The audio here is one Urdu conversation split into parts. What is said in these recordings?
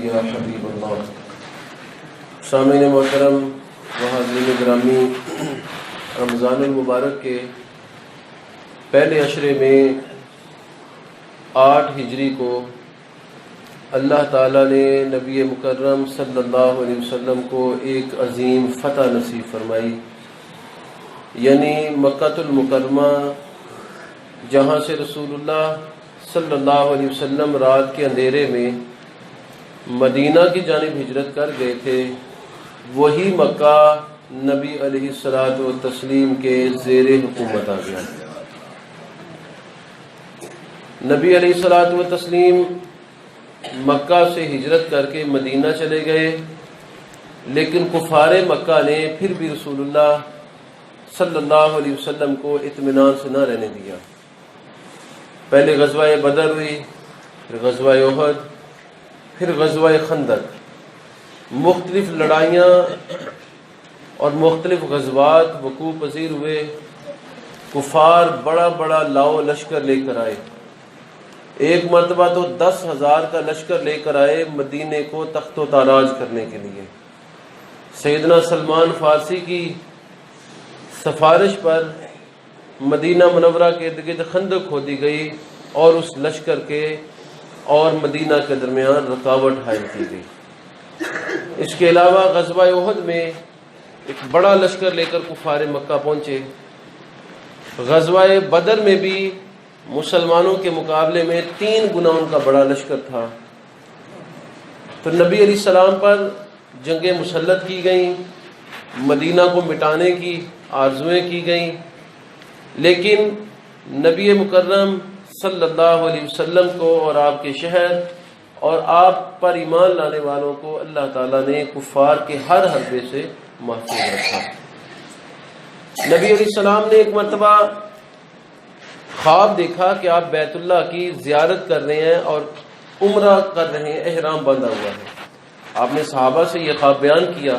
یا حبیب اللہ۔ سامعین محترم و حاضرین گرامی، رمضان المبارک کے پہلے عشرے میں 8 ہجری کو اللہ تعالیٰ نے نبی مکرم صلی اللہ علیہ وسلم کو ایک عظیم فتح نصیب فرمائی، یعنی مکہ المکرمہ، جہاں سے رسول اللہ صلی اللہ علیہ وسلم رات کے اندھیرے میں مدینہ کی جانب ہجرت کر گئے تھے، وہی مکہ نبی علیہ الصلوۃ والتسلیم کے زیر حکومت آ گیا۔ نبی علیہ الصلوۃ والتسلیم مکہ سے ہجرت کر کے مدینہ چلے گئے، لیکن کفار مکہ نے پھر بھی رسول اللہ صلی اللہ علیہ وسلم کو اطمینان سے نہ رہنے دیا۔ پہلے غزوہ بدر ہوئی، پھر غزوہ احد، پھر غزوہ خندق، مختلف لڑائیاں اور مختلف غزوات وقوع پذیر ہوئے۔ کفار بڑا بڑا لاؤ لشکر لے کر آئے، ایک مرتبہ تو 10,000 کا لشکر لے کر آئے مدینے کو تخت و تاراج کرنے کے لیے۔ سیدنا سلمان فارسی کی سفارش پر مدینہ منورہ کے ارد گرد خندق کھودی گئی اور اس لشکر کے اور مدینہ کے درمیان رکاوٹ حائل کی گئی۔ اس کے علاوہ غزوہ احد میں ایک بڑا لشکر لے کر کفار مکہ پہنچے۔ غزوہ بدر میں بھی مسلمانوں کے مقابلے میں 3 گنا ان کا بڑا لشکر تھا۔ تو نبی علیہ السلام پر جنگیں مسلط کی گئیں، مدینہ کو مٹانے کی آرزویں کی گئیں، لیکن نبی مکرم صلی اللہ علیہ وسلم کو اور آپ کے شہر اور آپ پر ایمان لانے والوں کو اللہ تعالیٰ نے کفار کے ہر حربے سے محفوظ رکھا۔ نبی علیہ السلام نے ایک مرتبہ خواب دیکھا کہ آپ بیت اللہ کی زیارت کر رہے ہیں اور عمرہ کر رہے ہیں، احرام باندھا ہوا ہے۔ آپ نے صحابہ سے یہ خواب بیان کیا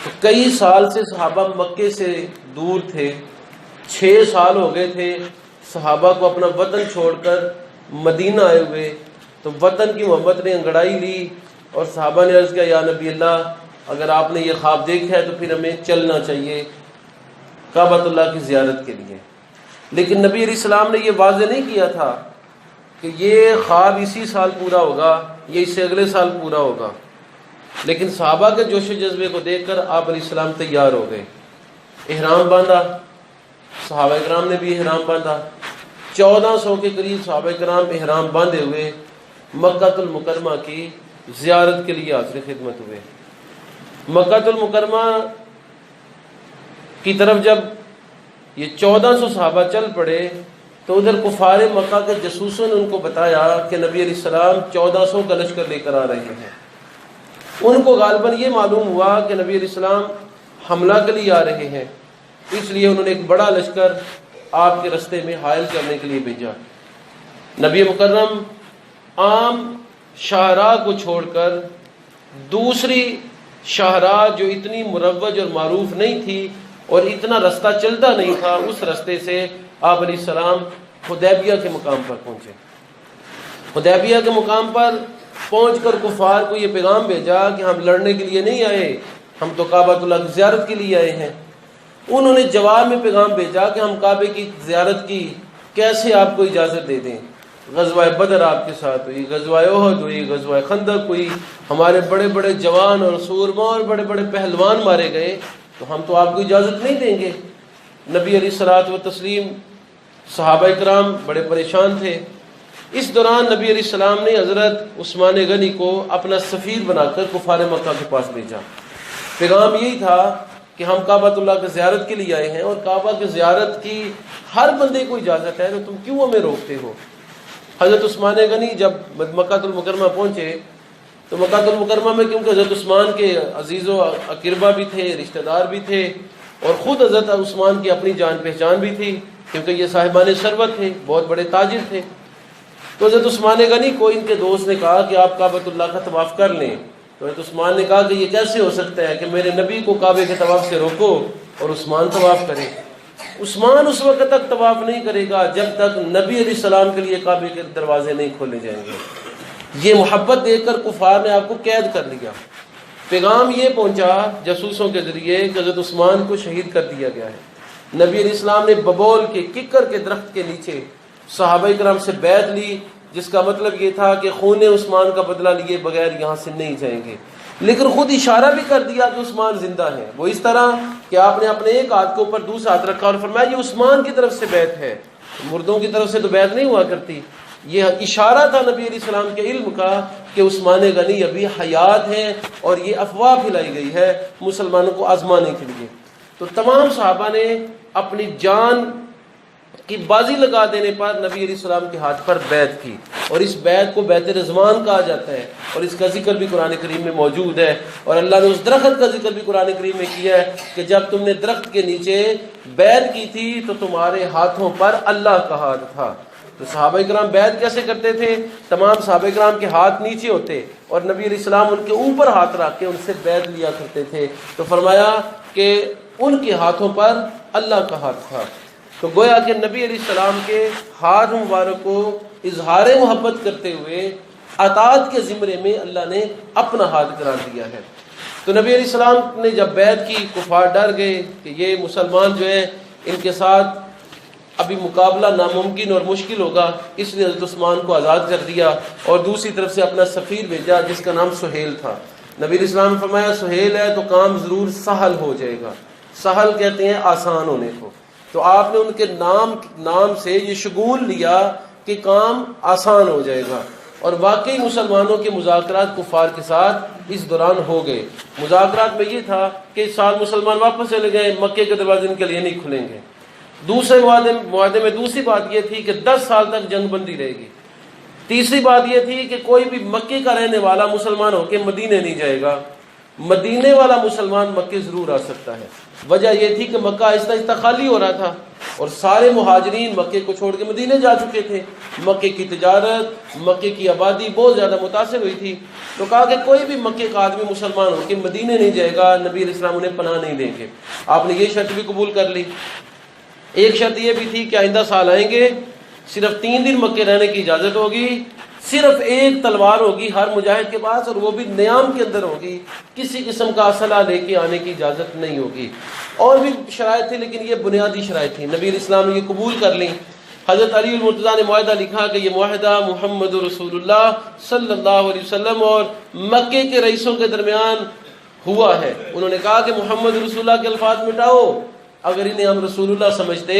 تو کئی سال سے صحابہ مکے سے دور تھے، 6 سال ہو گئے تھے صحابہ کو اپنا وطن چھوڑ کر مدینہ آئے ہوئے۔ تو وطن کی محبت نے انگڑائی لی اور صحابہ نے عرض کیا، یا نبی اللہ، اگر آپ نے یہ خواب دیکھا ہے تو پھر ہمیں چلنا چاہیے کعبۃ اللہ کی زیارت کے لیے۔ لیکن نبی علیہ السلام نے یہ واضح نہیں کیا تھا کہ یہ خواب اسی سال پورا ہوگا یا اس سے اگلے سال پورا ہوگا، لیکن صحابہ کے جوش و جذبے کو دیکھ کر آپ علیہ السلام تیار ہو گئے، احرام باندھا، صحابہ کرام نے بھی احرام باندھا۔ 1400 کے قریب صحابہ کرام احرام باندھے ہوئے مکہ المکرمہ کی زیارت کے لیے حاضر خدمت ہوئے۔ مکہ المکرمہ کی طرف جب یہ 1400 صحابہ چل پڑے تو ادھر کفار مکہ کے جاسوسوں نے ان کو بتایا کہ نبی علیہ السلام 1400 کا لشکر لے کر آ رہے ہیں۔ ان کو غالباً یہ معلوم ہوا کہ نبی علیہ السلام حملہ کے لیے آ رہے ہیں، اس لیے انہوں نے ایک بڑا لشکر آپ کے رستے میں حائل کرنے کے لیے بھیجا۔ نبی مکرم عام شاہراہ کو چھوڑ کر دوسری شاہراہ جو اتنی مروج اور معروف نہیں تھی اور اتنا رستہ چلتا نہیں تھا، اس رستے سے آپ علیہ السلام حدیبیہ کے مقام پر پہنچے۔ حدیبیہ کے مقام پر پہنچ کر کفار کو یہ پیغام بھیجا کہ ہم لڑنے کے لیے نہیں آئے، ہم تو کعبۃ اللہ کی زیارت کے لیے آئے ہیں۔ انہوں نے جواب میں پیغام بھیجا کہ ہم کعبے کی زیارت کی کیسے آپ کو اجازت دے دیں؟ غزوہ بدر آپ کے ساتھ ہوئی، غزوہ احد ہوئی، غزوہ خندق ہوئی، ہمارے بڑے بڑے جوان اور سورما اور بڑے بڑے پہلوان مارے گئے، تو ہم تو آپ کو اجازت نہیں دیں گے۔ نبی علیہ الصلوۃ والتسلیم، صحابہ کرام بڑے پریشان تھے۔ اس دوران نبی علیہ السلام نے حضرت عثمان غنی کو اپنا سفیر بنا کر کفار مکہ کے پاس بھیجا۔ پیغام یہی تھا کہ ہم کعبۃ اللہ کی زیارت کے لیے آئے ہیں اور کعبہ کی زیارت کی ہر بندے کو اجازت ہے، تو تم کیوں ہمیں روکتے ہو؟ حضرت عثمان غنی جب مکہ المکرمہ پہنچے تو مکہ المکرمہ میں کیونکہ حضرت عثمان کے عزیز و اقربا بھی تھے، رشتہ دار بھی تھے، اور خود حضرت عثمان کی اپنی جان پہچان بھی تھی کیونکہ یہ صاحبان ثروت تھے، بہت بڑے تاجر تھے۔ تو حضرت عثمان غنی کو ان کے دوست نے کہا کہ آپ کعبۃ اللہ کا طواف کر لیں۔ تو حضرت عثمان نے کہا کہ یہ کیسے ہو سکتا ہے کہ میرے نبی کو کعبے کے طواف سے روکو اور عثمان طواف کرے؟ عثمان اس وقت تک طواف نہیں کرے گا جب تک نبی علیہ السلام کے لیے کعبے کے دروازے نہیں کھولے جائیں گے۔ یہ محبت دے کر کفار نے آپ کو قید کر لیا. پیغام یہ پہنچا جاسوسوں کے ذریعے کہ حضرت عثمان کو شہید کر دیا گیا ہے. نبی علیہ السلام نے ببول کے ککر کے درخت کے نیچے صحابہ کرام سے بیعت لی، جس کا مطلب یہ تھا کہ خون عثمان کا بدلہ لیے بغیر یہاں سے نہیں جائیں گے. لیکن خود اشارہ بھی کر دیا کہ عثمان زندہ ہے. وہ اس طرح کہ آپ نے اپنے ایک ہاتھ کے اوپر دوسرا ہاتھ رکھا اور فرمایا یہ عثمان کی طرف سے بیعت ہے، مردوں کی طرف سے تو بیعت نہیں ہوا کرتی. یہ اشارہ تھا نبی علیہ السلام کے علم کا کہ عثمان غنی ابھی حیات ہیں، اور یہ افواہ پھیلائی گئی ہے مسلمانوں کو آزمانے کے لیے. تو تمام صحابہ نے اپنی جان کی بازی لگا دینے پر نبی علیہ السلام کے ہاتھ پر بیعت کی، اور اس بیعت کو بیعت رضوان کہا جاتا ہے، اور اس کا ذکر بھی قرآن کریم میں موجود ہے. اور اللہ نے اس درخت کا ذکر بھی قرآن کریم میں کیا ہے کہ جب تم نے درخت کے نیچے بیعت کی تھی تو تمہارے ہاتھوں پر اللہ کا ہاتھ تھا. تو صحابہ کرام بیعت کیسے کرتے تھے؟ تمام صحابہ کرام کے ہاتھ نیچے ہوتے اور نبی علیہ السلام ان کے اوپر ہاتھ رکھ کے ان سے بیعت لیا کرتے تھے. تو فرمایا کہ ان کے ہاتھوں پر اللہ کا ہاتھ تھا. تو گویا کہ نبی علیہ السلام کے ہاتھ مبارک کو اظہار محبت کرتے ہوئے اطاعت کے زمرے میں اللہ نے اپنا ہاتھ قرار دیا ہے. تو نبی علیہ السلام نے جب بیعت کی، کفار ڈر گئے کہ یہ مسلمان جو ہیں ان کے ساتھ ابھی مقابلہ ناممکن اور مشکل ہوگا، اس لیے حضرت عثمان کو آزاد کر دیا اور دوسری طرف سے اپنا سفیر بھیجا جس کا نام سہیل تھا. نبی علیہ السلام نے فرمایا سہیل ہے تو کام ضرور سہل ہو جائے گا. سہل کہتے ہیں آسان ہونے کو. تو آپ نے ان کے نام سے یہ شگون لیا کہ کام آسان ہو جائے گا. اور واقعی مسلمانوں کے مذاکرات کفار کے ساتھ اس دوران ہو گئے. مذاکرات میں یہ تھا کہ اس سال مسلمان واپس چلے گئے، مکے کے دروازے ان کے لیے نہیں کھلیں گے. دوسرے معاہدے میں دوسری بات یہ تھی کہ 10 سال تک جنگ بندی رہے گی. تیسری بات یہ تھی کہ کوئی بھی مکے کا رہنے والا مسلمان ہو کے مدینے نہیں جائے گا، مدینے والا مسلمان مکے ضرور آ سکتا ہے. وجہ یہ تھی کہ مکہ آہستہ آہستہ خالی ہو رہا تھا اور سارے مہاجرین مکے کو چھوڑ کے مدینے جا چکے تھے. مکے کی تجارت، مکے کی آبادی بہت زیادہ متاثر ہوئی تھی. تو کہا کہ کوئی بھی مکے کا آدمی مسلمان ہو کے مدینے نہیں جائے گا، نبی علیہ السلام انہیں پناہ نہیں دیں گے. آپ نے یہ شرط بھی قبول کر لی. ایک شرط یہ بھی تھی کہ آئندہ سال آئیں گے، صرف 3 دن مکے رہنے کی اجازت ہوگی، صرف ایک تلوار ہوگی ہر مجاہد کے پاس اور وہ بھی نیام کے اندر ہوگی، کسی قسم کا اسلحہ لے کے آنے کی اجازت نہیں ہوگی. اور بھی شرائط تھی لیکن یہ بنیادی شرائط تھی. نبی علیہ السلام نے یہ قبول کر لیں. حضرت علی المرتضیٰ نے معاہدہ لکھا کہ یہ معاہدہ محمد رسول اللہ صلی اللہ علیہ وسلم اور مکے کے رئیسوں کے درمیان ہوا ہے. انہوں نے کہا کہ محمد رسول اللہ کے الفاظ مٹاؤ، اگر انہیں ہم رسول اللہ سمجھتے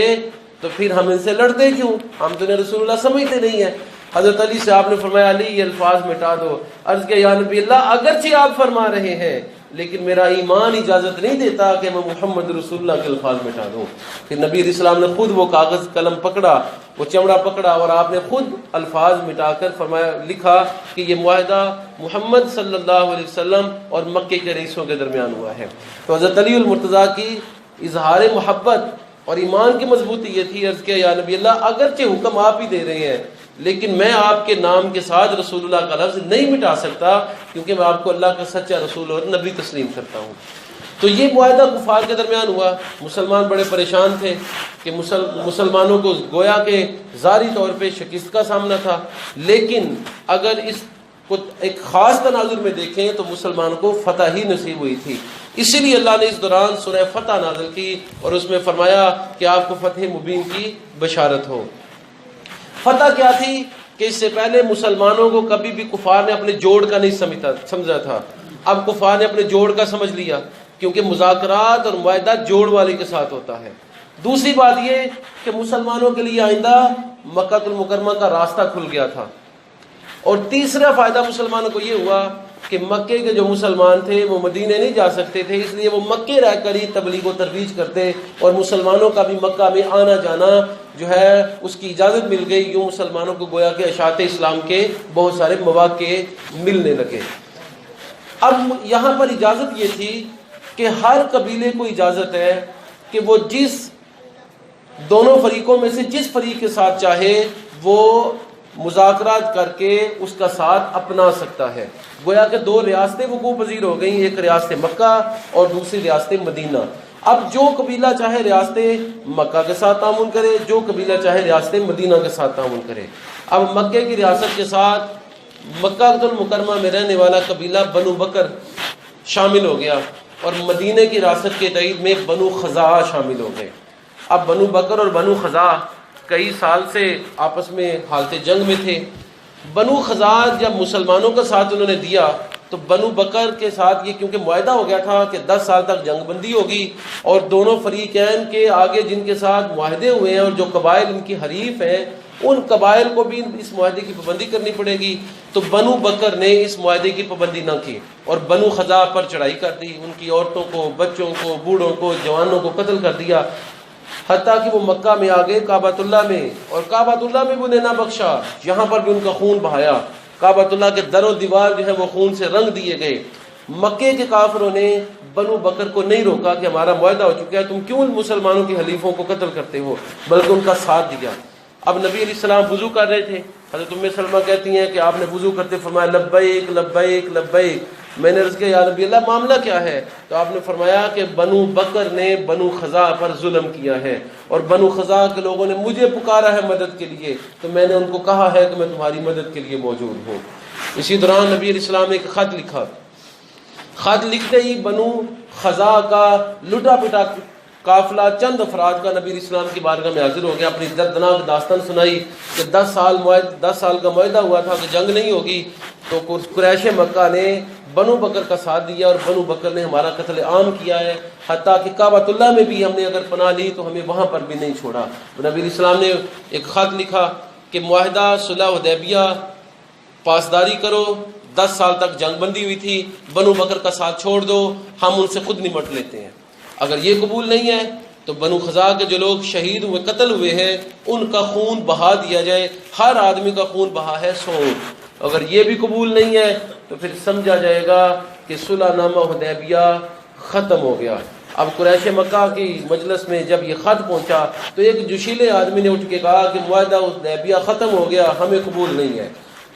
تو پھر ہم ان سے لڑتے کیوں؟ ہم تو انہیں رسول اللہ سمجھتے نہیں ہیں. حضرت علی سے آپ نے فرمایا علی یہ الفاظ مٹا دو. عرض کیا یا نبی اللہ اگرچہ آپ فرما رہے ہیں لیکن میرا ایمان اجازت نہیں دیتا کہ میں محمد رسول اللہ کے الفاظ مٹا دوں. پھر نبی علیہ السلام نے خود وہ کاغذ قلم پکڑا، وہ چمڑا پکڑا اور آپ نے خود الفاظ مٹا کر فرمایا لکھا کہ یہ معاہدہ محمد صلی اللہ علیہ وسلم اور مکے کے رئیسوں کے درمیان ہوا ہے. تو حضرت علی المرتضیٰ کی اظہار محبت اور ایمان کی مضبوطی یہ تھی. عرض کیا یا نبی اللہ اگرچہ حکم آپ ہی دے رہے ہیں لیکن میں آپ کے نام کے ساتھ رسول اللہ کا لفظ نہیں مٹا سکتا کیونکہ میں آپ کو اللہ کا سچا رسول اور نبی تسلیم کرتا ہوں. تو یہ معاہدہ کفار کے درمیان ہوا. مسلمان بڑے پریشان تھے کہ مسلمانوں کو گویا کہ ظاہری طور پہ شکست کا سامنا تھا، لیکن اگر اس کو ایک خاص تناظر میں دیکھیں تو مسلمانوں کو فتح ہی نصیب ہوئی تھی. اسی لیے اللہ نے اس دوران سورہ فتح نازل کی اور اس میں فرمایا کہ آپ کو فتح مبین کی بشارت ہو. فتح کیا تھی کہ اس سے پہلے مسلمانوں کو کبھی بھی کفار نے اپنے جوڑ کا نہیں سمجھا تھا. اب کفار نے اپنے جوڑ کا سمجھ لیا کیونکہ مذاکرات اور معاہدہ جوڑ والے کے ساتھ ہوتا ہے. دوسری بات یہ کہ مسلمانوں کے لیے آئندہ مکہ المکرمہ کا راستہ کھل گیا تھا. اور تیسرا فائدہ مسلمانوں کو یہ ہوا کہ مکے کے جو مسلمان تھے وہ مدینے نہیں جا سکتے تھے، اس لیے وہ مکے رہ کر ہی تبلیغ و ترویج کرتے اور مسلمانوں کا بھی مکہ میں آنا جانا جو ہے اس کی اجازت مل گئی. یوں مسلمانوں کو گویا کہ اشاعت اسلام کے بہت سارے مواقع ملنے لگے. اب یہاں پر اجازت یہ تھی کہ ہر قبیلے کو اجازت ہے کہ وہ جس دونوں فریقوں میں سے جس فریق کے ساتھ چاہے وہ مذاکرات کر کے اس کا ساتھ اپنا سکتا ہے. گویا کہ 2 ریاستیں وقوع پذیر ہو گئیں، ایک ریاست مکہ اور دوسری ریاست مدینہ. اب جو قبیلہ چاہے ریاست مکہ کے ساتھ تعاون کرے، جو قبیلہ چاہے ریاست مدینہ کے ساتھ تعاون کرے. اب مکے کی ریاست کے ساتھ مکہ المکرمہ میں رہنے والا قبیلہ بنو بکر شامل ہو گیا اور مدینہ کی ریاست کے تائید میں بنو خزاعہ شامل ہو گئے۔ اب بنو بکر اور بنو خزاعہ کئی سال سے آپس میں حالت جنگ میں تھے۔ بنو خزاعہ جب مسلمانوں کا ساتھ انہوں نے دیا تو بنو بکر کے ساتھ یہ کیونکہ معاہدہ ہو گیا تھا کہ 10 سال تک جنگ بندی ہوگی اور دونوں فریقین کے آگے جن کے ساتھ معاہدے ہوئے ہیں اور جو قبائل ان کی حریف ہیں ان قبائل کو بھی اس معاہدے کی پابندی کرنی پڑے گی، تو بنو بکر نے اس معاہدے کی پابندی نہ کی اور بنو خزاعہ پر چڑھائی کر دی، ان کی عورتوں کو، بچوں کو، بوڑھوں کو، جوانوں کو قتل کر دیا، حتیٰ کہ وہ مکہ میں آ گئے کعبۃ اللہ میں، اور کعبۃ اللہ میں بھی انہیں نہ بخشا، یہاں پر بھی ان کا خون بہایا، کعبۃ اللہ کے در و دیوار جو ہے وہ خون سے رنگ دیے گئے۔ مکے کے کافروں نے بنو بکر کو نہیں روکا کہ ہمارا معاہدہ ہو چکا ہے، تم کیوں ان مسلمانوں کے حلیفوں کو قتل کرتے ہو، بلکہ ان کا ساتھ دیا۔ اب نبی علیہ السلام وضو کر رہے تھے، حضرت ام سلمہ کہتی ہیں کہ آپ نے وضو کرتے فرمایا لبیک لبیک لبیک، میں نے عرض کیا یا نبی اللہ معاملہ کیا ہے؟ تو آپ نے فرمایا کہ بنو بکر نے بنو خزاعہ پر ظلم کیا ہے اور بنو خزاعہ کے لوگوں نے مجھے پکارا ہے مدد کے لیے، تو میں نے ان کو کہا ہے کہ میں تمہاری مدد کے لیے موجود ہوں۔ اسی دوران نبی علیہ السلام نے ایک خط لکھا، خط لکھتے ہی بنو خزاعہ کا لٹا پٹا قافلہ چند افراد کا نبی علیہ السلام کی بارگاہ میں حاضر ہو گیا، اپنی دردناک داستان سنائی کہ 10 سال کا معاہدہ ہوا تھا کہ جنگ نہیں ہوگی، تو قریش مکہ نے بنو بکر کا ساتھ دیا اور بنو بکر نے ہمارا قتل عام کیا ہے، حتیٰ کہ کعبۃ اللہ میں بھی ہم نے اگر پناہ لی تو ہمیں وہاں پر بھی نہیں چھوڑا۔ نبی علیہ السلام نے ایک خط لکھا کہ معاہدہ صلح حدیبیہ پاسداری کرو، 10 سال تک جنگ بندی ہوئی تھی، بنو بکر کا ساتھ چھوڑ دو، ہم ان سے خود نمٹ لیتے ہیں۔ اگر یہ قبول نہیں ہے تو بنو خزاعہ کے جو لوگ شہید ہوئے، قتل ہوئے ہیں، ان کا خون بہا دیا جائے، ہر آدمی کا خون بہا ہے 100۔ اگر یہ بھی قبول نہیں ہے تو پھر سمجھا جائے گا کہ صلح نامہ حدیبیہ ختم ہو گیا۔ اب قریش مکہ کی مجلس میں جب یہ خط پہنچا تو ایک جوشیلے آدمی نے اٹھ کے کہا کہ معاہدہ حدیبیہ ختم ہو گیا، ہمیں قبول نہیں ہے،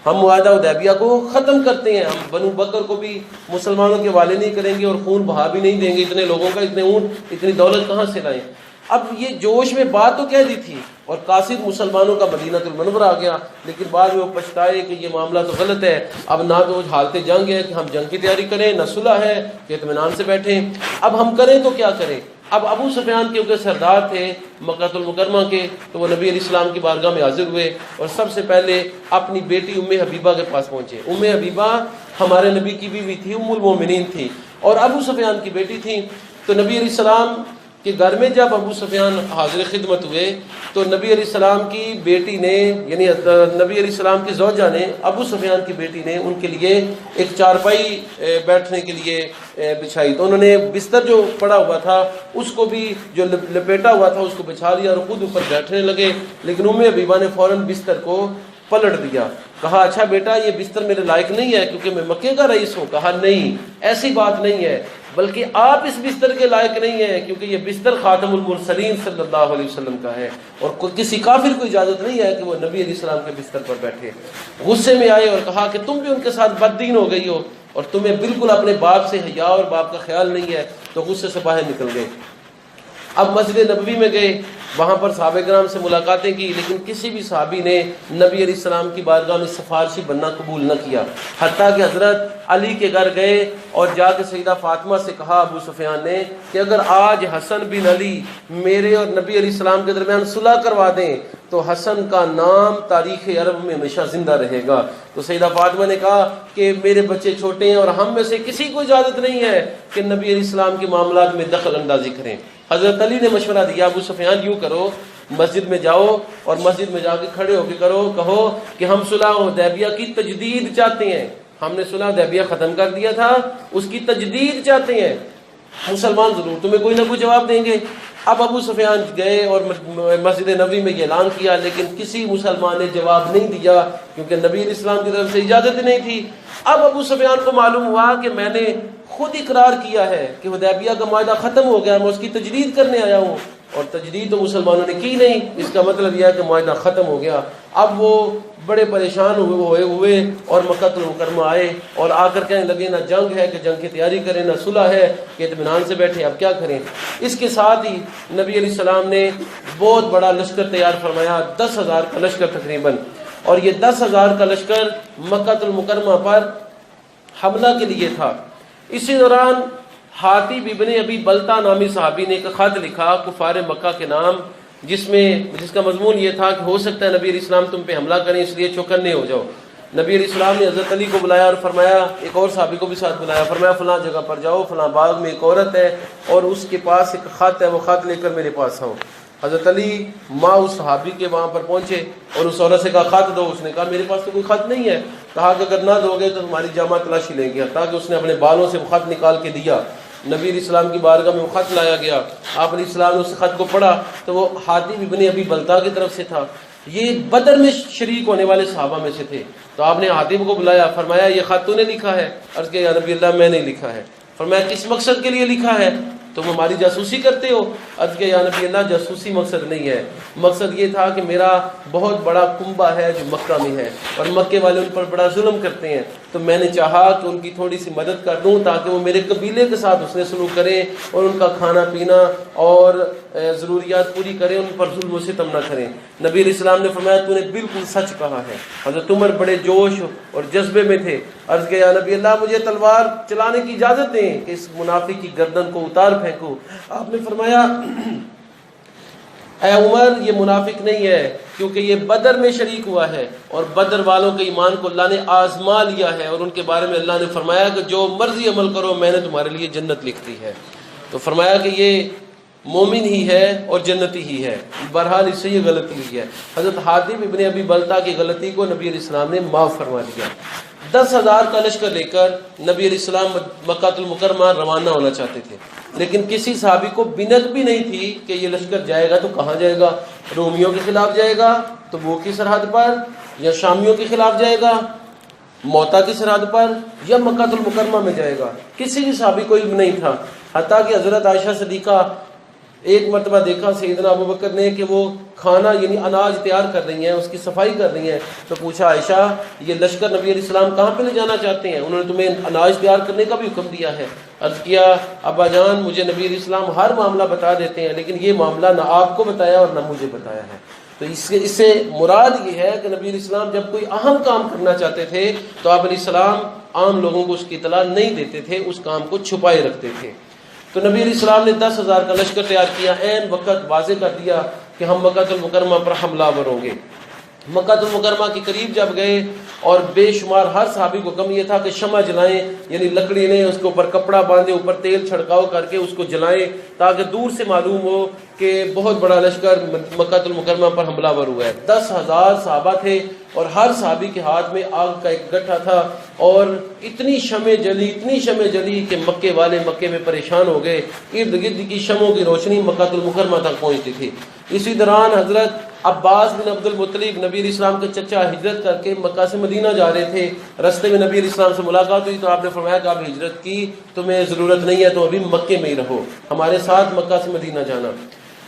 ہم معاہدہ حدیبیہ کو ختم کرتے ہیں، ہم بنو بکر کو بھی مسلمانوں کے حوالے نہیں کریں گے اور خون بہا بھی نہیں دیں گے، اتنے لوگوں کا اتنے اونٹ اتنی دولت کہاں سے لائیں۔ اب یہ جوش میں بات تو کہہ دی تھی اور قاصد مسلمانوں کا مدینہ المنورہ آ گیا، لیکن بعد میں وہ پچھتائے کہ یہ معاملہ تو غلط ہے، اب نہ تو حالت جنگ ہے کہ ہم جنگ کی تیاری کریں، نہ صلح ہے کہ اطمینان سے بیٹھیں، اب ہم کریں تو کیا کریں۔ اب ابو سفیان کیونکہ سردار تھے مکہ المکرمہ کے، تو وہ نبی علیہ السلام کی بارگاہ میں حاضر ہوئے اور سب سے پہلے اپنی بیٹی ام حبیبہ کے پاس پہنچے۔ ام حبیبہ ہمارے نبی کی بیوی تھی، ام المومنین تھی اور ابو سفیان کی بیٹی تھی۔ تو نبی علیہ السلام کہ گھر میں جب ابو سفیان حاضر خدمت ہوئے تو نبی علیہ السلام کی بیٹی نے، یعنی نبی علیہ السلام کی زوجہ نے ابو سفیان کی بیٹی نے ان کے لیے ایک چارپائی بیٹھنے کے لیے بچھائی، تو انہوں نے بستر جو پڑا ہوا تھا اس کو بھی جو لپیٹا ہوا تھا اس کو بچھا لیا اور خود اوپر بیٹھنے لگے، لیکن ام حبیبہ نے فوراً بستر کو پلٹ دیا، کہا اچھا بیٹا یہ بستر میرے لائق نہیں ہے کیونکہ میں مکے کا رئیس ہوں۔ کہا نہیں، ایسی بات نہیں ہے، بلکہ آپ اس بستر کے لائق نہیں ہیں کیونکہ یہ بستر خاتم المرسلین صلی اللہ علیہ وسلم کا ہے اور کسی کافر کو اجازت نہیں ہے کہ وہ نبی علیہ السلام کے بستر پر بیٹھے۔ غصے میں آئے اور کہا کہ تم بھی ان کے ساتھ بددین ہو گئی ہو اور تمہیں بالکل اپنے باپ سے حیا اور باپ کا خیال نہیں ہے، تو غصے سے باہر نکل گئے۔ اب مسجد نبوی میں گئے، وہاں پر صحابہ کرام سے ملاقاتیں کی، لیکن کسی بھی صحابی نے نبی علیہ السلام کی بارگاہ میں سفارشی بننا قبول نہ کیا، حتیٰ کہ حضرت علی کے گھر گئے اور جا کے سیدہ فاطمہ سے کہا ابو سفیان نے کہ اگر آج حسن بن علی میرے اور نبی علیہ السلام کے درمیان صلح کروا دیں تو حسن کا نام تاریخ عرب میں ہمیشہ زندہ رہے گا۔ تو سیدہ فاطمہ نے کہا کہ میرے بچے چھوٹے ہیں اور ہم میں سے کسی کو اجازت نہیں ہے کہ نبی علیہ السلام کے معاملات میں دخل اندازی کریں۔ حضرت علی نے مشورہ دیا ابو سفیان یوں کرو، مسجد میں جاؤ اور مسجد میں جا کے کھڑے ہو کے کہو کہ ہم صلح حدیبیہ کی تجدید چاہتے ہیں، ہم نے صلح حدیبیہ ختم کر دیا تھا، اس کی تجدید چاہتے ہیں، مسلمان ضرور تمہیں کوئی نہ کوئی جواب دیں گے۔ اب ابو سفیان گئے اور مسجد نبوی میں یہ اعلان کیا، لیکن کسی مسلمان نے جواب نہیں دیا کیونکہ نبی علیہ السلام کی طرف سے اجازت ہی نہیں تھی۔ اب ابو سفیان کو معلوم ہوا کہ میں نے خود اقرار کیا ہے کہ حدیبیہ کا معاہدہ ختم ہو گیا، میں اس کی تجدید کرنے آیا ہوں، اور تجدید تو مسلمانوں نے کی نہیں، اس کا مطلب یہ ہے کہ معاہدہ ختم ہو گیا۔ اب وہ بڑے پریشان ہوئے اور مکہ المکرمہ آئے اور آ کر کہنے لگے نہ جنگ ہے کہ جنگ کی تیاری کریں، نہ صلح ہے کہ اطمینان سے بیٹھے، اب کیا کریں۔ اس کے ساتھ ہی نبی علیہ السلام نے بہت بڑا لشکر تیار فرمایا، 10,000 کا لشکر تقریباً، اور یہ 10,000 کا لشکر مکہ المکرمہ پر حملہ کے لیے تھا۔ اسی دوران حاتب ابن ابی بلتا نامی صحابی نے ایک خط لکھا کفار مکہ کے نام، جس کا مضمون یہ تھا کہ ہو سکتا ہے نبی علیہ السلام تم پہ حملہ کریں، اس لیے چوکنے ہو جاؤ۔ نبی علیہ السلام نے حضرت علی کو بلایا اور فرمایا، ایک اور صحابی کو بھی ساتھ بلایا، فرمایا فلاں جگہ پر جاؤ، فلاں باغ میں ایک عورت ہے اور اس کے پاس ایک خط ہے، وہ خط لے کر میرے پاس آؤ۔ حضرت علی ماں اس صحابی کے وہاں پر پہنچے اور اس عورت سے کہا خط دو۔ اس نے کہا میرے پاس تو کوئی خط نہیں ہے۔ کہا کہ اگر نہ دو گے تو تمہاری جامہ تلاشی لیں گے، تاکہ اس نے اپنے بالوں سے وہ خط نکال کے دیا۔ نبی علیہ السلام کی بارگاہ میں وہ خط لایا گیا، آپ علیہ السلام نے اس خط کو پڑھا تو وہ حاتب ابن ابی بلتا کی طرف سے تھا، یہ بدر میں شریک ہونے والے صحابہ میں سے تھے۔ تو آپ نے حاتب کو بلایا، فرمایا یہ خط تو نے لکھا ہے؟ عرض کیا یا نبی اللہ میں نے لکھا ہے۔ فرمایا کس مقصد کے لیے لکھا ہے؟ تم ہماری جاسوسی کرتے ہو؟ عرض کیا یا نبی اللہ جاسوسی مقصد نہیں ہے، مقصد یہ تھا کہ میرا بہت بڑا کنبہ ہے جو مکہ میں ہے اور مکے والے ان پر بڑا ظلم کرتے ہیں، تو میں نے چاہا کہ ان کی تھوڑی سی مدد کر دوں تاکہ وہ میرے قبیلے کے ساتھ حسن سلوک کریں اور ان کا کھانا پینا اور ضروریات پوری کریں، ان پر ظلم و ستم نہ کریں۔ نبی علیہ السلام نے فرمایا تو نے بالکل سچ کہا ہے۔ حضرت عمر بڑے جوش اور جذبے میں تھے، عرض کیا یا نبی اللہ مجھے تلوار چلانے کی اجازت دیں کہ اس منافق کی گردن کو اتار پھینکوں۔ آپ نے فرمایا اے عمر یہ منافق نہیں ہے، کیونکہ یہ بدر میں شریک ہوا ہے اور بدر والوں کے ایمان کو اللہ نے آزما لیا ہے، اور ان کے بارے میں اللہ نے فرمایا کہ جو مرضی عمل کرو میں نے تمہارے لیے جنت لکھ دی ہے۔ تو فرمایا کہ یہ مومن ہی ہے اور جنتی ہی ہے، بہرحال اس سے یہ غلطی ہوئی ہے۔ حضرت حاتب ابن ابی بلتا کی غلطی کو نبی علیہ السلام نے معاف فرما دیا۔ 10,000 کا لشکر لے کر نبی علیہ السلام مکہ المکرمہ روانہ ہونا چاہتے تھے، لیکن کسی صحابی کو بنت بھی نہیں تھی کہ یہ لشکر جائے گا تو کہاں جائے گا، رومیوں کے خلاف جائے گا تبوک کی سرحد پر، یا شامیوں کے خلاف جائے گا موتا کی سرحد پر، یا مکہ المکرمہ میں جائے گا۔ کسی بھی صحابی کو علم نہیں تھا، حتیٰ کہ حضرت عائشہ صدیقہ ایک مرتبہ دیکھا سیدنا ابوبکر نے کہ وہ کھانا یعنی اناج تیار کر رہی ہیں، اس کی صفائی کر رہی ہیں، تو پوچھا عائشہ یہ لشکر نبی علیہ السلام کہاں پہ لے جانا چاہتے ہیں؟ انہوں نے تمہیں اناج تیار کرنے کا بھی حکم دیا ہے۔ عرض کیا ابا جان مجھے نبی علیہ السلام ہر معاملہ بتا دیتے ہیں، لیکن یہ معاملہ نہ آپ کو بتایا اور نہ مجھے بتایا ہے۔ تو اس سے مراد یہ ہے کہ نبی علیہ السلام جب کوئی اہم کام کرنا چاہتے تھے تو آپ علیہ السلام عام لوگوں کو اس کی اطلاع نہیں دیتے تھے، اس کام کو چھپائے رکھتے تھے۔ تو نبی علیہ السلام نے 10,000 کا لشکر تیار کیا، عین وقت واضح کر دیا کہ ہم مکہ المکرمہ پر حملہ آور ہوں گے۔ مکہ المکرمہ کے قریب جب گئے اور بے شمار ہر صحابی کو کم یہ تھا کہ شمع جلائیں، یعنی لکڑی لیں، اس کے اوپر کپڑا باندھیں، اوپر تیل چھڑکاؤ کر کے اس کو جلائیں تاکہ دور سے معلوم ہو کہ بہت بڑا لشکر مکہ المکرمہ پر حملہ آور ہوا ہے۔ 10,000 صحابہ تھے اور ہر صحابی کے ہاتھ میں آگ کا ایک گٹھا تھا، اور اتنی شمع جلی کہ مکے والے مکے میں پریشان ہو گئے، ارد گرد کی شمعوں کی روشنی مکہ المکرمہ تک پہنچتی تھی۔ اسی دوران حضرت عباس بن عبد المطلب نبی علیہ السلام کے چچا ہجرت کر کے مکہ سے مدینہ جا رہے تھے، رستے میں نبی علیہ السلام سے ملاقات ہوئی تو آپ نے فرمایا کہ آپ ہجرت کی، تمہیں ضرورت نہیں ہے، تو ابھی مکے میں ہی رہو، ہمارے ساتھ مکہ سے مدینہ جانا۔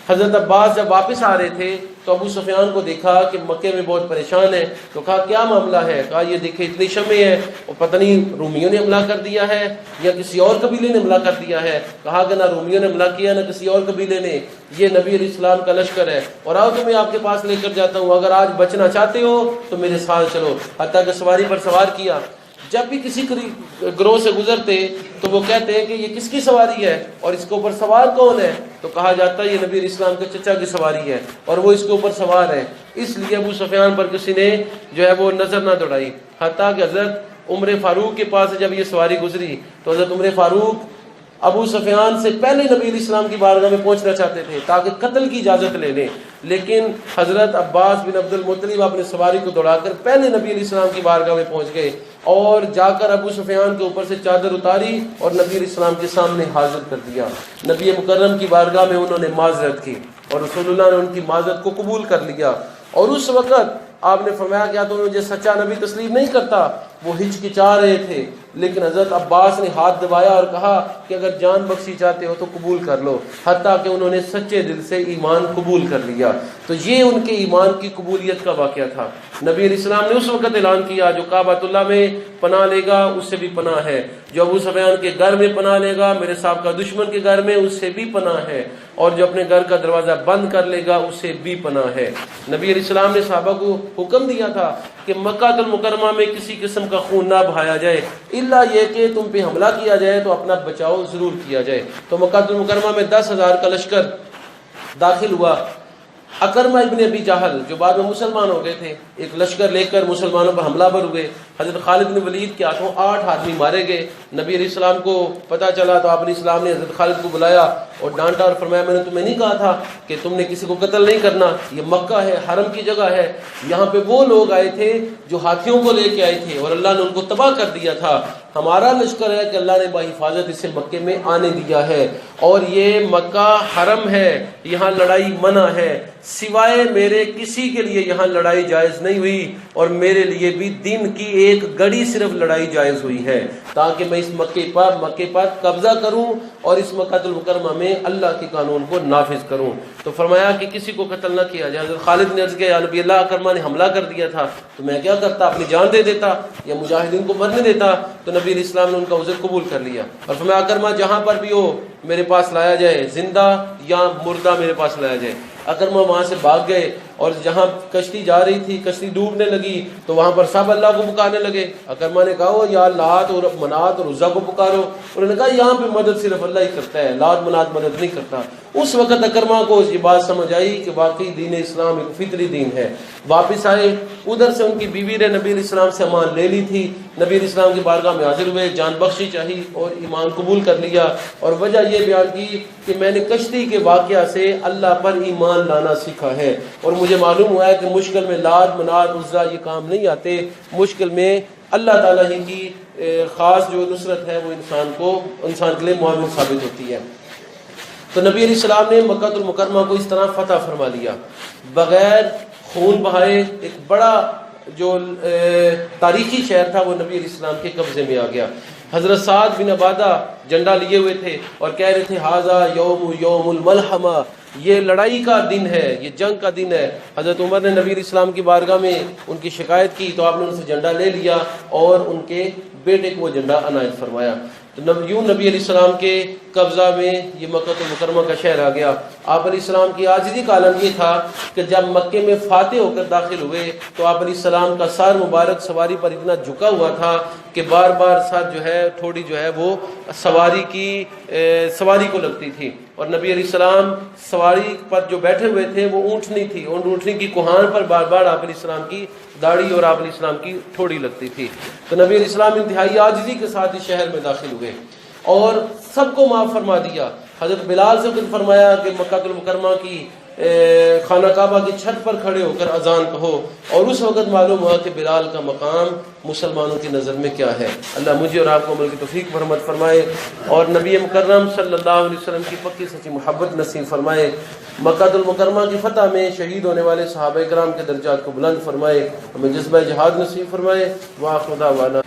حضرت عباس جب واپس آ رہے تھے تو ابو سفیان کو دیکھا کہ مکے میں بہت پریشان ہے، تو کہا کیا معاملہ ہے؟ کہا یہ دیکھیں اتنی شمع ہے، اور پتہ نہیں رومیوں نے حملہ کر دیا ہے یا کسی اور قبیلے نے حملہ کر دیا ہے۔ کہا کہ نہ رومیوں نے حملہ کیا نہ کسی اور قبیلے نے، یہ نبی علیہ السلام کا لشکر ہے، اور آؤ تمہیں آپ کے پاس لے کر جاتا ہوں، اگر آج بچنا چاہتے ہو تو میرے ساتھ چلو۔ حتیٰ کہ سواری پر سوار کیا۔ جب بھی کسی گروہ سے گزرتے تو وہ کہتے ہیں کہ یہ کس کی سواری ہے اور اس کے اوپر سوار کون ہے؟ تو کہا جاتا ہے یہ نبی علیہ السلام کے چچا کی سواری ہے اور وہ اس کے اوپر سوار ہے۔ اس لیے ابو سفیان پر کسی نے جو ہے وہ نظر نہ دوڑائی، حتیٰ کہ حضرت عمر فاروق کے پاس جب یہ سواری گزری تو حضرت عمر فاروق ابو سفیان سے پہلے نبی علیہ السلام کی بارگاہ میں پہنچنا چاہتے تھے تاکہ قتل کی اجازت لے لیں، لیکن حضرت عباس بن عبد المطلب اپنے سواری کو دوڑا کر پہلے نبی علیہ السلام کی بارگاہ میں پہنچ گئے اور جا کر ابو سفیان کے اوپر سے چادر اتاری اور نبی علیہ السلام کے سامنے حاضر کر دیا۔ نبی مکرم کی بارگاہ میں انہوں نے معذرت کی اور رسول اللہ نے ان کی معذرت کو قبول کر لیا، اور اس وقت آپ نے فرمایا کیا تو مجھے سچا نبی تسلیم نہیں کرتا؟ وہ ہچکچا رہے تھے، لیکن حضرت عباس نے ہاتھ دبایا اور کہا کہ اگر جان بخشی چاہتے ہو تو قبول کر لو، حتیٰ کہ انہوں نے سچے دل سے ایمان قبول کر لیا۔ تو یہ ان کے ایمان کی قبولیت کا واقعہ تھا۔ نبی علیہ السلام نے اس وقت اعلان کیا جو کعبۃ اللہ میں پناہ لے گا اس سے بھی پناہ ہے، جو ابو سفیان کے گھر میں پناہ لے گا میرے سابقہ دشمن کے گھر میں اس سے بھی پناہ ہے، اور جو اپنے گھر کا دروازہ بند کر لے گا اس سے بھی پناہ ہے۔ نبی علیہ السلام نے صحابہ کو حکم دیا تھا کہ مکہ المکرمہ میں کسی قسم کا خون نہ بہایا جائے، الا یہ کہ تم پہ حملہ کیا جائے تو اپنا بچاؤ ضرور کیا جائے۔ تو مکہ المکرمہ میں 10,000 کا لشکر داخل ہوا۔ اکرمہ ابن ابی جہل جو بعد میں مسلمان ہو گئے تھے، ایک لشکر لے کر مسلمانوں پر حملہ بر ہوئے۔ حضرت خالد بن ولید کے ہاتھوں 8 آدمی مارے گئے۔ نبی علیہ السلام کو پتہ چلا تو آپ علیہ السلام نے حضرت خالد کو بلایا اور ڈانٹا اور فرمایا میں نے تمہیں نہیں کہا تھا کہ تم نے کسی کو قتل نہیں کرنا، یہ مکہ ہے، حرم کی جگہ ہے، یہاں پہ وہ لوگ آئے تھے جو ہاتھیوں کو لے کے آئے تھے اور اللہ نے ان کو تباہ کر دیا تھا۔ ہمارا لشکر ہے کہ اللہ نے بحفاظت اسے مکے میں آنے دیا ہے، اور یہ مکہ حرم ہے، یہاں لڑائی منع ہے، سوائے میرے کسی کے لیے یہاں لڑائی جائز نہیں ہوئی، اور میرے لیے بھی دن کی ایک گھڑی صرف لڑائی جائز ہوئی ہے تاکہ میں اس مکے پر قبضہ کروں اور اس مکہ المکرمہ میں اللہ کے قانون کو نافذ کروں۔ تو فرمایا کہ کسی کو قتل نہ کیا جائے۔ حضرت خالد نے عرض کیا یا نبی اللہ، اکرمہ نے حملہ کر دیا تھا تو میں کیا کرتا، اپنی جان دے دیتا یا مجاہدین کو مرنے دیتا؟ تو نبی علیہ السلام نے ان کا عذر قبول کر لیا اور فرمایا اکرمہ جہاں پر بھی ہو میرے پاس لایا جائے، زندہ یا مردہ میرے پاس لایا جائے۔ اکرمہ وہاں سے بھاگ گئے اور جہاں کشتی جا رہی تھی، کشتی ڈوبنے لگی تو وہاں پر سب اللہ کو پکارنے لگے۔ اکرمہ نے کہا یا لات اور منات اور عزا کو پکارو، انہوں نے کہا یہاں پہ مدد صرف اللہ ہی کرتا ہے، لات منات مدد نہیں کرتا۔ اس وقت اکرمہ کو یہ بات سمجھ آئی کہ واقعی دین اسلام ایک فطری دین ہے۔ واپس آئے، ادھر سے ان کی بیوی نے نبی علیہ السلام سے امان لے لی تھی، نبی علیہ السلام کی بارگاہ میں حاضر ہوئے، جان بخشی چاہی اور ایمان قبول کر لیا، اور وجہ یہ بیان کی کہ میں نے کشتی کے واقعہ سے اللہ پر ایمان لانا سیکھا ہے، اور مجھے معلوم ہوا ہے کہ مشکل میں لات منات عزا یہ کام نہیں آتے، مشکل میں اللہ تعالیٰ ہی کی خاص جو نصرت ہے وہ انسان کے لیے معاون ثابت ہوتی ہے۔ تو نبی علیہ السلام نے مکہ المکرمہ کو اس طرح فتح فرما لیا، بغیر خون بہائے۔ ایک بڑا جو تاریخی شہر تھا وہ نبی علیہ السلام کے قبضے میں آ گیا۔ حضرت سعد بن عبادہ جھنڈا لیے ہوئے تھے اور کہہ رہے تھے ھذا یوم الملحمہ، یہ لڑائی کا دن ہے، یہ جنگ کا دن ہے۔ حضرت عمر نے نبی علیہ السلام کی بارگاہ میں ان کی شکایت کی تو آپ نے ان سے جھنڈا لے لیا اور ان کے بیٹے کو وہ جھنڈا عنایت فرمایا۔ تو یوں نبی علیہ السلام کے قبضہ میں یہ مکہ المکرمہ کا شہر آ گیا۔ آپ علیہ السلام کی عاجزی کا عالم یہ تھا کہ جب مکے میں فاتح ہو کر داخل ہوئے تو آپ علیہ السلام کا سر مبارک سواری پر اتنا جھکا ہوا تھا کہ بار بار سر جو ہے تھوڑی جو ہے وہ سواری کو لگتی تھی، اور نبی علیہ السلام سواری پر جو بیٹھے ہوئے تھے وہ اونٹنی تھی، اور اونٹنی کی کوہان پر بار بار آپ علیہ السلام کی داڑھی اور آپ علیہ السلام کی ٹھوڑی لگتی تھی۔ تو نبی علیہ السلام انتہائی عاجزی کے ساتھ اس شہر میں داخل ہوئے اور سب کو معاف فرما دیا۔ حضرت بلال سے خود فرمایا کہ مکہ المکرمہ کی خانہ کعبہ کی چھت پر کھڑے ہو کر اذان کہو، اور اس وقت معلوم ہوا کہ بلال کا مقام مسلمانوں کی نظر میں کیا ہے۔ اللہ مجھے اور آپ کو عمل کی توفیق رحمت فرمائے اور نبی مکرم صلی اللہ علیہ وسلم کی پکی سچی محبت نصیب فرمائے۔ مکہ المکرمہ کی فتح میں شہید ہونے والے صحابہ کرام کے درجات کو بلند فرمائے، ہمیں جذبہ جہاد نصیب فرمائے۔ وآخر دعوانا